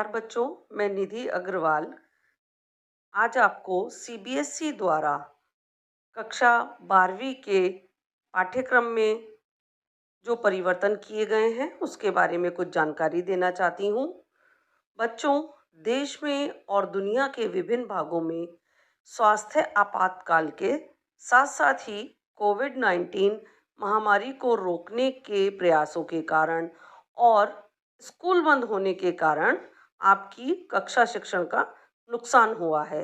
नमस्कार बच्चों, मैं निधि अग्रवाल आज आपको सीबीएसई द्वारा कक्षा 12वीं के पाठ्यक्रम में जो परिवर्तन किए गए हैं उसके बारे में कुछ जानकारी देना चाहती हूँ। बच्चों, देश में और दुनिया के विभिन्न भागों में स्वास्थ्य आपातकाल के साथ साथ ही कोविड-19 महामारी को रोकने के प्रयासों के कारण और स्कूल बंद होने के कारण आपकी कक्षा शिक्षण का नुकसान हुआ है।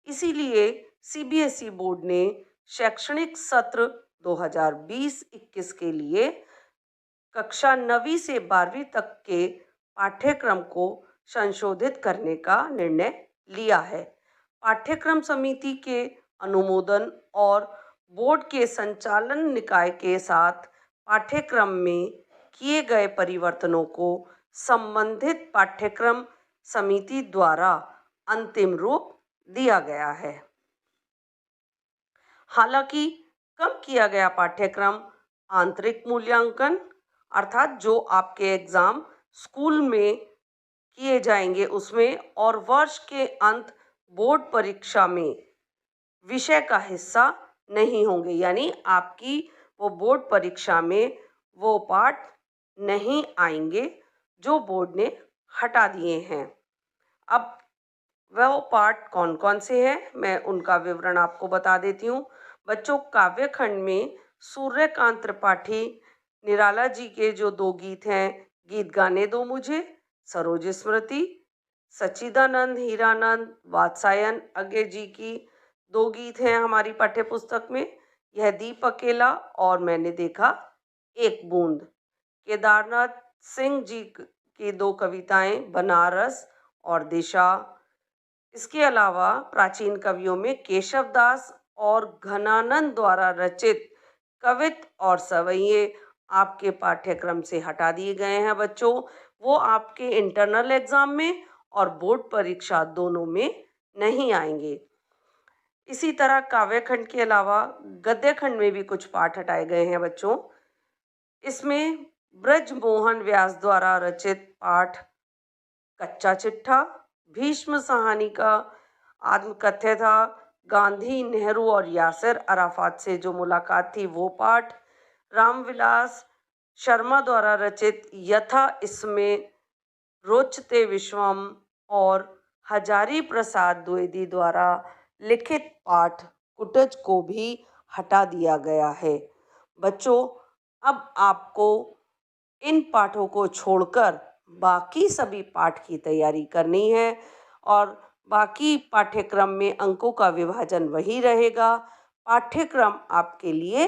इसीलिए सीबीएसई बोर्ड ने शैक्षणिक सत्र 2020-21 के लिए कक्षा 9वीं से 12वीं तक के पाठ्यक्रम को संशोधित करने का निर्णय लिया है। पाठ्यक्रम समिति के अनुमोदन और बोर्ड के संचालन निकाय के साथ पाठ्यक्रम में किए गए परिवर्तनों को संबंधित पाठ्यक्रम समिति द्वारा अंतिम रूप दिया गया है। हालांकि कम किया गया पाठ्यक्रम आंतरिक मूल्यांकन अर्थात जो आपके एग्जाम स्कूल में किए जाएंगे उसमें और वर्ष के अंत बोर्ड परीक्षा में विषय का हिस्सा नहीं होंगे, यानी आपकी वो बोर्ड परीक्षा में वो पाठ नहीं आएंगे जो बोर्ड ने हटा दिए हैं। अब वह पाठ कौन कौन से हैं, मैं उनका विवरण आपको बता देती हूँ। बच्चों, काव्य खंड में सूर्यकांत त्रिपाठी निराला जी के जो 2 गीत हैं, गीत गाने दो मुझे, सरोज स्मृति, सच्चिदानंद हीरानंद वात्सायन अज्ञे जी की 2 गीत हैं हमारी पाठ्य पुस्तक में। यह दीप अकेला और मैंने देखा एक बूंद। केदारनाथ सिंह जी की 2 कविताएं, बनारस और दिशा। इसके अलावा प्राचीन कवियों में केशव दास और घनानंद द्वारा रचित कवित और सवैये आपके पाठ्यक्रम से हटा दिए गए हैं बच्चों। वो आपके इंटरनल एग्जाम में और बोर्ड परीक्षा दोनों में नहीं आएंगे। इसी तरह काव्य खंड के अलावा गद्य खंड में भी कुछ पाठ हटाए गए हैं बच्चों। इसमें ब्रज मोहन व्यास द्वारा रचित पाठ कच्चा चिट्ठा, भीष्म साहनी का आत्मकथ्य था, गांधी, नेहरू और यासिर अराफात से जो मुलाकात थी वो पाठ, रामविलास शर्मा द्वारा रचित यथा इसमें रोचते विश्वम और हजारी प्रसाद द्विवेदी द्वारा लिखित पाठ कुटज को भी हटा दिया गया है। बच्चों, अब आपको इन पाठों को छोड़कर बाकी सभी पाठ की तैयारी करनी है और बाकी पाठ्यक्रम में अंकों का विभाजन वही रहेगा। पाठ्यक्रम आपके लिए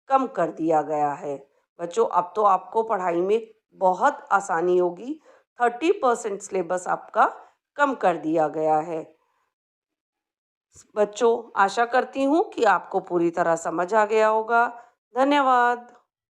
कम कर दिया गया है। बच्चों, अब तो आपको पढ़ाई में बहुत आसानी होगी। 30% सिलेबस आपका कम कर दिया गया है। बच्चों, आशा करती हूँ कि आपको पूरी तरह समझ आ गया होगा। धन्यवाद।